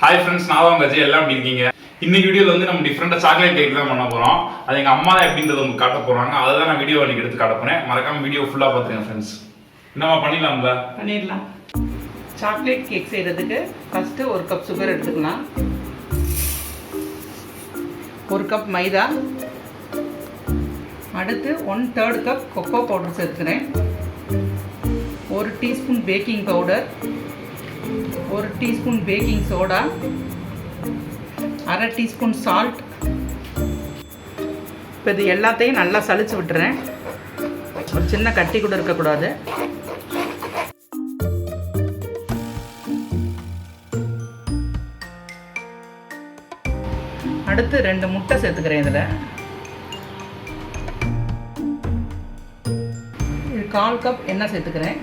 Hi friends, நான் தான் கஜி. எல்லாம் எப்படி இருக்கீங்க? இன்னைக்கு வீடியோவில் வந்து நம்ம டிஃப்ரெண்டாக சாக்லேட் கேக் தான் பண்ண போகிறோம். அது எங்கள் அம்மா தான் எப்படின்றத உங்களுக்கு காட்ட போகிறாங்க. அதை தான் நான் வீடியோ அன்றைக்கி எடுத்து காட்ட போகிறேன். மறக்காம வீடியோ ஃபுல்லாக பார்த்துருங்க ஃப்ரெண்ட்ஸ். என்னம்மா பண்ணிடலாம்ல? பண்ணிடலாம். சாக்லேட் கேக் செய்கிறதுக்கு ஃபஸ்ட்டு 1 கப் சுகர் எடுத்துக்கலாம், 1 கப் மைதா, அடுத்து 1/3 கப் கொக்கோ பவுடர் சேர்த்துக்கிறேன், 1 teaspoon baking powder, 1 teaspoon baking soda, 1/2 teaspoon salt. இப்போ இது எல்லாத்தையும் நல்லா சலிச்சு விட்டுறேன். ஒரு சின்ன கட்டி கூட இருக்கக்கூடாது. அடுத்து 2 முட்டை சேர்த்துக்கிறேன். இதில் இது 1/4 கப் எண்ணெய் சேர்த்துக்கிறேன்.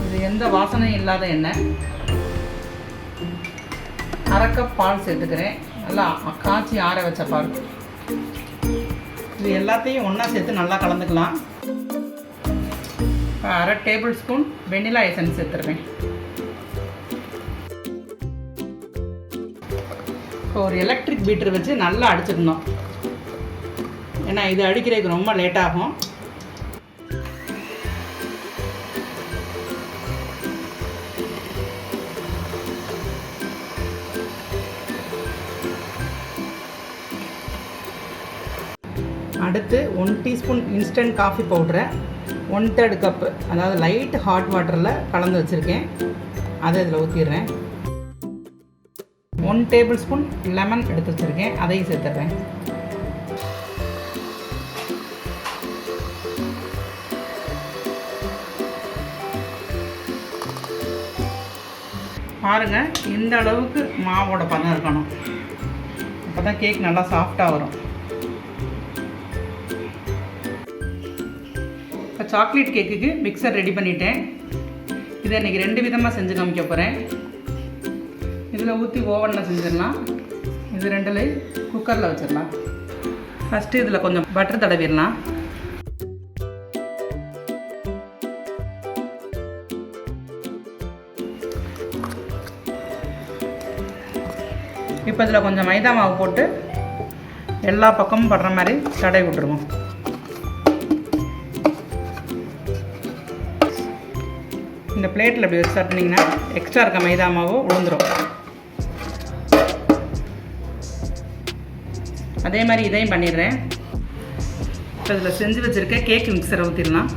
இது எந்த வாசனையும் இல்லாத எண்ணெய். 1/2 கப் பால் சேர்த்துக்கிறேன். நல்லா காய்ச்சி ஆற வச்ச பால். இது எல்லாத்தையும் ஒன்றா சேர்த்து நல்லா கலந்துக்கலாம். 1/2 டேபிள் ஸ்பூன் வெனிலா எசன்ஸ் சேர்த்துருவேன். இப்போ ஒரு எலக்ட்ரிக் பீட்டர் வச்சு நல்லா அடிச்சுக்கணும். ஏன்னா இது அடிக்கிறதுக்கு ரொம்ப லேட் ஆகும். அடுத்து 1 டீஸ்பூன் இன்ஸ்டன்ட் காஃபி பவுடரை 1/3 கப்பு, அதாவது லைட் ஹாட் வாட்டரில் கலந்து வச்சுருக்கேன். அதை இதில் ஊற்றிடுறேன். 1 டேபிள் ஸ்பூன் லெமன் எடுத்து வச்சுருக்கேன், அதையும் சேர்த்துட்றேன். பாருங்கள், இந்த அளவுக்கு மாவோட பதம் இருக்கணும். அப்போ தான் கேக் நல்லா சாஃப்டாக வரும். இப்போ சாக்லேட் கேக்குக்கு மிக்சர் ரெடி பண்ணிட்டேன். இதை இன்றைக்கி 2 விதமாக செஞ்சு காமிக்க போகிறேன். இதில் ஊற்றி ஓவனில் செஞ்சிடலாம். இது 2லையும் குக்கரில் வச்சிடலாம். ஃபஸ்ட்டு இதில் கொஞ்சம் பட்டர் தடவிடலாம். இப்போ இதில் கொஞ்சம் மைதா மாவு போட்டு எல்லா பக்கமும் படுற மாதிரி தடவி விட்டுருவோம். இந்த பிளேட்டில் இப்படி வச்சு தட்டினீங்கன்னா எக்ஸ்ட்ரா இருக்க மைதா மாவு உளுந்துடும். அதே மாதிரி இதையும் பண்ணிடுறேன். இப்போ இதில் செஞ்சு வச்சுருக்க கேக் மிக்சரை ஊற்றிடலாம்.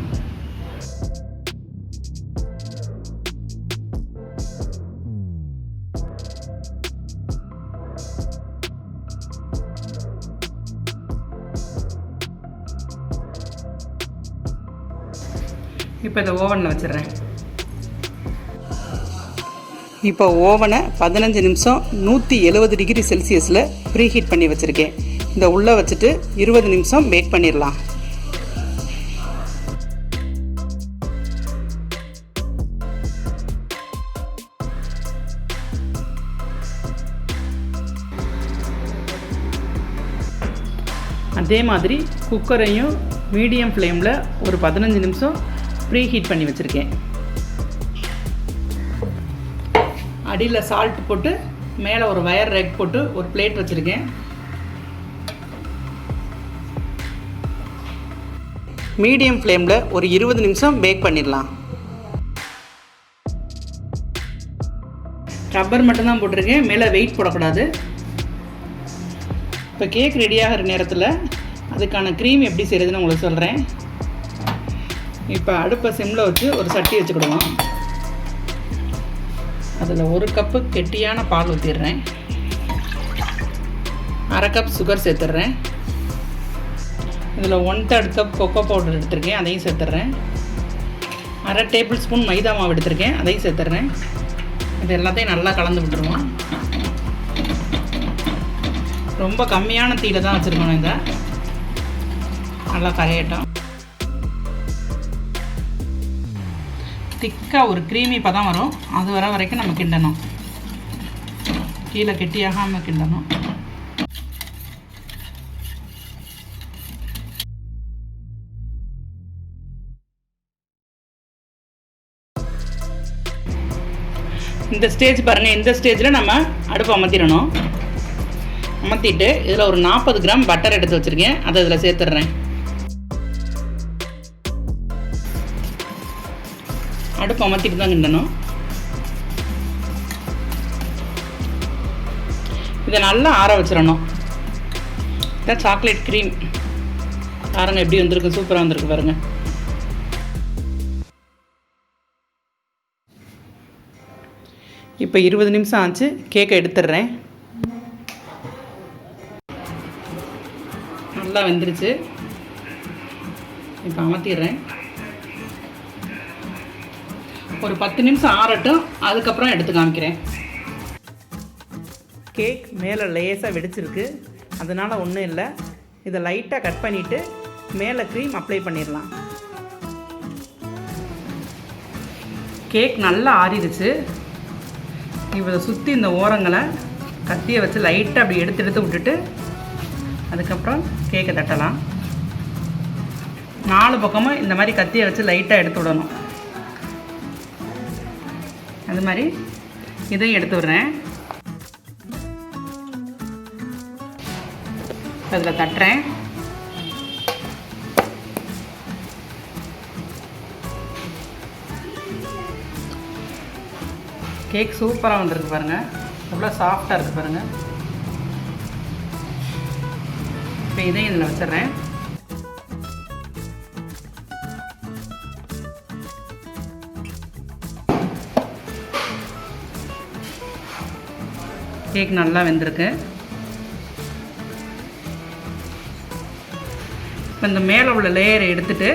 இப்போ இதை ஓவனில் வச்சிடுறேன். இப்போ ஓவனை 15 நிமிஷம் 170 டிகிரி செல்சியஸில் ப்ரீ ஹீட் பண்ணி வச்சுருக்கேன். இந்த உள்ளே வச்சுட்டு 20 நிமிஷம் பேக் பண்ணிடலாம். அதே மாதிரி குக்கரையும் மீடியம் ஃப்ளேமில் ஒரு 15 நிமிஷம் ப்ரீ ஹீட் பண்ணி வச்சுருக்கேன். அடியில் சால்ட் போட்டு மேலே ஒரு வயர் ரேக் போட்டு ஒரு பிளேட் வச்சுருக்கேன். மீடியம் ஃப்ளேமில் ஒரு 20 நிமிஷம் பேக் பண்ணிடலாம். ரப்பர் மட்டும்தான் போட்டிருக்கேன், மேலே வெயிட் போடக்கூடாது. இப்போ கேக் ரெடியாகிற நேரத்தில் அதுக்கான க்ரீம் எப்படி செய்கிறதுன்னு உங்களுக்கு சொல்கிறேன். இப்போ அடுப்பை சிம்மில் வச்சு ஒரு சட்டி வச்சுக்கிடுவோம். அதில் 1 கப்பு கெட்டியான பால் ஊற்றிடுறேன். 1/2 கப் சுகர் சேர்த்துட்றேன். இதில் 1/3 கப் கொக்கோ பவுடர் எடுத்துருக்கேன், அதையும் சேர்த்துட்றேன். 1/2 டேபிள் ஸ்பூன் மைதா மாவு எடுத்துருக்கேன், அதையும் சேர்த்துட்றேன். இது எல்லாத்தையும் நல்லா கலந்து விட்டுருவோம். ரொம்ப கம்மியான தீயில தான் வச்சுருக்கணும். இதை நல்லா கரையட்டும். திக்காக ஒரு க்ரீமி பதம் வரும், அது வர வரைக்கும் நம்ம கிண்டணும். கீழே கெட்டியாகாமல் கிண்டணும். இந்த ஸ்டேஜ் பாருங்கள், இந்த ஸ்டேஜில் நம்ம அடுப்பு அமர்த்திடணும். அமர்த்திட்டு இதில் ஒரு 40 கிராம் பட்டர் எடுத்து வச்சுருக்கேன், அதை இதில் சேர்த்துட்றேன். அடுப்பு அமர்த்திட்டு தான் கிண்டணும். இதை நல்லா ஆற வச்சிடணும். இதான் சாக்லேட் க்ரீம் பாருங்க எப்படி வந்திருக்கு, சூப்பராக வந்திருக்கு பாருங்கள். இப்போ 20 நிமிஷம் ஆச்சு, கேக்கை எடுத்துடுறேன். நல்லா வெந்துருச்சு. இப்போ அமர்த்திடுறேன். ஒரு 10 நிமிஷம் ஆறட்டும், அதுக்கப்புறம் எடுத்து காமிக்கிறேன். கேக் மேலே லேசாக வெடிச்சிருக்கு, அதனால் ஒன்றும் இல்லை. இதை லைட்டாக கட் பண்ணிவிட்டு மேலே க்ரீம் அப்ளை பண்ணிடலாம். கேக் நல்லா ஆறிடுச்சு. இப்போ இதை சுற்றி இந்த ஓரங்களை கத்தியை வச்சு லைட்டாக அப்படி எடுத்து விட்டுட்டு அதுக்கப்புறம் கேக்கை தட்டலாம். 4 பக்கமும் இந்த மாதிரி கத்தியை வச்சு லைட்டாக எடுத்து விடணும். அது மாதிரி இதையும் எடுத்து விடுறேன். அதில் தட்டுறேன். கேக் சூப்பராக வந்துருக்கு பாருங்கள், எவ்வளோ சாஃப்டாக இருக்குது பாருங்கள். இப்போ இதையும் இதில் வச்சிடுறேன். கேக் நல்லா வெந்திருக்கு. இப்போ இந்த மேலே உள்ள லேயரை எடுத்துகிட்டு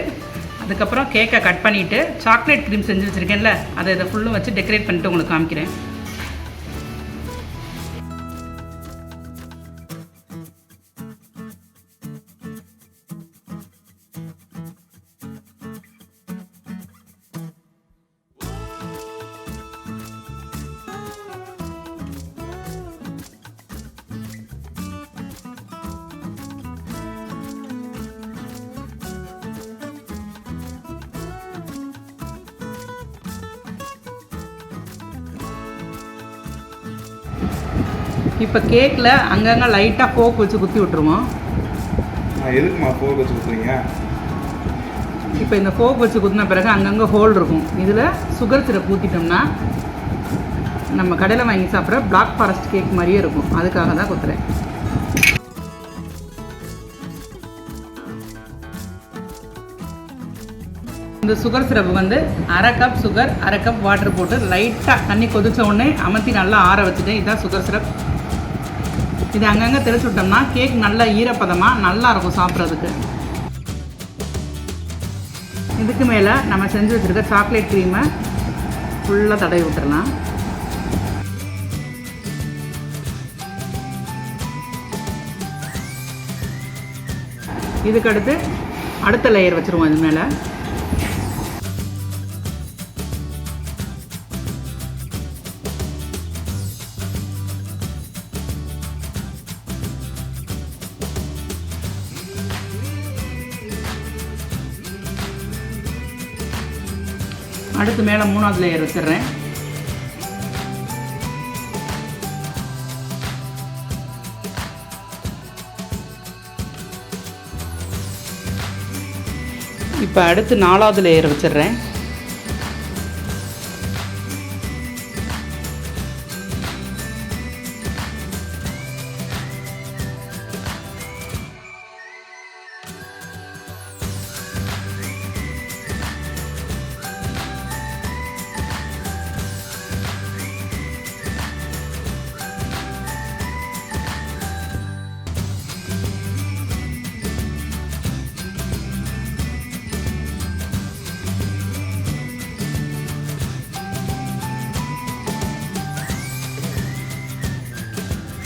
அதுக்கப்புறம் கேக்கை கட் பண்ணிவிட்டு சாக்லேட் க்ரீம் செஞ்சு வச்சுருக்கேன்ல, அதை இதை ஃபுல்லும் வச்சு டெக்கரேட் பண்ணிட்டு உங்களுக்கு காமிக்கிறேன். இப்போ கேக்கில் அங்கங்கே லைட்டாக ஃபோக் வச்சு குத்தி விட்டுருவோம். எதுக்குமா ஃபோக் வச்சு குத்துறீங்க? இப்போ இந்த ஃபோக் வச்சு குத்தின பிறகு அங்கங்கே ஹோல் இருக்கும். இதில் சுகர் சிரப் ஊற்றிட்டோம்னா நம்ம கடையில் வாங்கி சாப்பிட்ற பிளாக் ஃபாரஸ்ட் கேக் மாதிரியே இருக்கும். அதுக்காக தான் குத்துறேன். இந்த சுகர் சிரப்பு வந்து 1/2 கப் சுகர் 1/2 கப் வாட்டர் போட்டு லைட்டாக தண்ணி கொதிச்ச உடனே அமர்த்தி நல்லா ஆற வச்சுட்டேன். இதுதான் சுகர் சிரப். இது அங்கங்கே தெளிச்சு விட்டோம்னா கேக் நல்லா ஈரப்பதமாக நல்லாயிருக்கும் சாப்பிட்றதுக்கு. இதுக்கு மேலே நம்ம செஞ்சு வச்சுருக்க சாக்லேட் க்ரீமை ஃபுல்லாக தடவி விட்டுறலாம். இதுக்கடுத்து அடுத்த லேயர் வச்சுருவோம். இது மேலே அடுத்து மேலே 3வது லேயர் வச்சிடுறேன். இப்போ அடுத்து 4வது லேயர் வச்சிடுறேன்.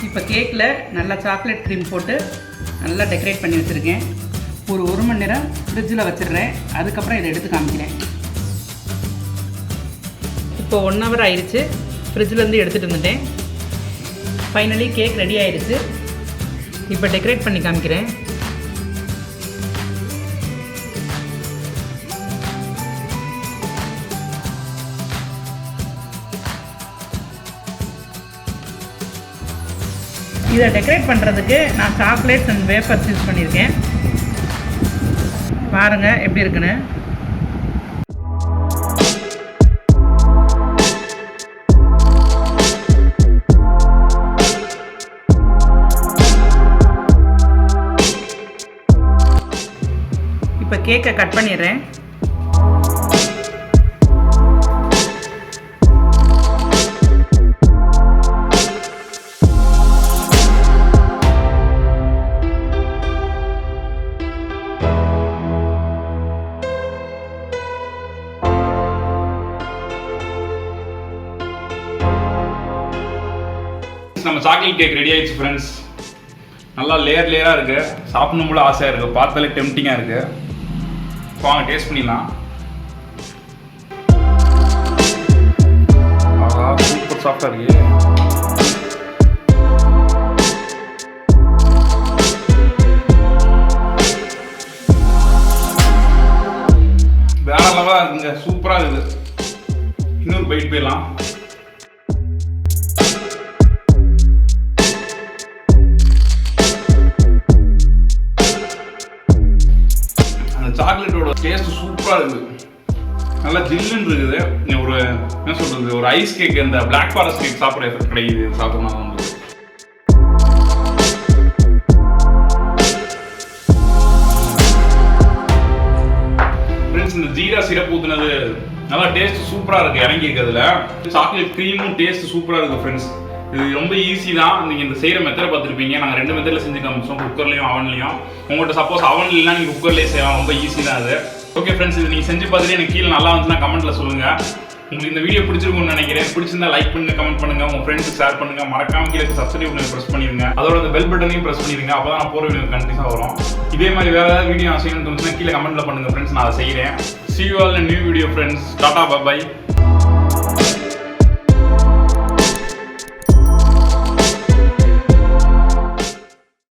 இப்போ கேக்கில் நல்லா சாக்லேட் க்ரீம் போட்டு நல்லா டெக்கரேட் பண்ணி வச்சுருக்கேன். ஒரு 1 மணி நேரம் ஃப்ரிட்ஜில் வச்சிடுறேன். அதுக்கப்புறம் இதை எடுத்து காமிக்கிறேன். இப்போ 1 ஹவர் ஆயிடுச்சு. ஃப்ரிட்ஜிலேருந்து எடுத்துகிட்டு வந்துட்டேன். ஃபைனலி கேக் ரெடி ஆயிடுச்சு. இப்போ டெக்கரேட் பண்ணி காமிக்கிறேன். இதை டெக்கரேட் பண்ணுறதுக்கு நான் சாக்லேட்ஸ் அண்ட் வேஃபர்ஸ் யூஸ் பண்ணியிருக்கேன். பாருங்கள் எப்படி இருக்குன்னு. இப்போ கேக்கை கட் பண்ணிடுறேன். நம்ம சாக்லேட் கேக் ரெடி ஆயிடுச்சு ஃப்ரெண்ட்ஸ். நல்லா லேயராக இருக்கு, சாப்பிடணும் போல ஆசையாக இருக்கு, பார்த்தாலே டெம்டிங்காக இருக்கு. வாங்க டேஸ்ட் பண்ணிடலாம். சூப்பர் சாஃப்டாக இருக்கு. வேற லெவலாக இருக்குங்க, சூப்பராக இருக்குது. இன்னொரு பைட் போயிடலாம். சாக்லேட்டோட டேஸ்ட் சூப்பராக இருக்குது, நல்லா ஜில்லுன்னு இருக்குது. ஒரு என்ன சொல்றது, ஒரு ஐஸ் கேக், இந்த பிளாக் ஃபாரஸ்ட் கேக் சாப்பிட்ற எஃபெக்ட் கிடைக்குது சாப்பிட்றதுனால வந்து. ஃப்ரெண்ட்ஸ், இந்த ஜீரா சிரப் ஊற்றுனது நல்லா டேஸ்ட் சூப்பராக இருக்குது, இறங்கி இருக்கிறதுல. சாக்லேட் க்ரீமும் டேஸ்ட் சூப்பராக இருக்குது ஃப்ரெண்ட்ஸ். இது ரொம்ப ஈஸி தான். நீங்கள் இந்த செய்கிற மெத்தடை பார்த்துருப்பீங்க. நாங்கள் 2 மெத்தடில் செஞ்சு காமிச்சோம், குக்கர்லையும் அவன்லையும். உங்கள்கிட்ட சப்போஸ் அவன் இல்லைன்னா நீங்கள் குக்கர்லேயே செய்யலாம், ரொம்ப ஈஸி தான் அது. ஓகே ஃப்ரெண்ட்ஸ், இது நீங்கள் செஞ்சு பார்த்துட்டு எனக்கு கீழே நல்லா வந்துச்சுன்னா கமெண்ட்டில் சொல்லுங்கள். உங்களுக்கு இந்த வீடியோ பிடிச்சிருக்கும்னு நினைக்கிறேன். பிடிச்சிருந்தா லைக் பண்ணுங்க, கமெண்ட் பண்ணுங்க, உங்கள் ஃப்ரெண்ட்ஸுக்கு ஷேர் பண்ணுங்க. மறக்காம கீழே சப்ஸ்கிரைப் ப்ரெஸ் பண்ணிடுங்க. அதோட அந்த பெல் பட்டனையும் ப்ரெஸ் பண்ணிடுங்க. அப்போ தான் நான் போகிற வீடியோ கண்டிப்பாக வரும். இதே மாதிரி வேறு ஏதாவது வீடியோ நான் செய்யணும்னு தோணுச்சுன்னா கீழே கமெண்ட்டில் பண்ணுங்கள் ஃப்ரெண்ட்ஸ், நான் அதை செய்கிறேன். See you all in a new video friends. Tata, bye bye.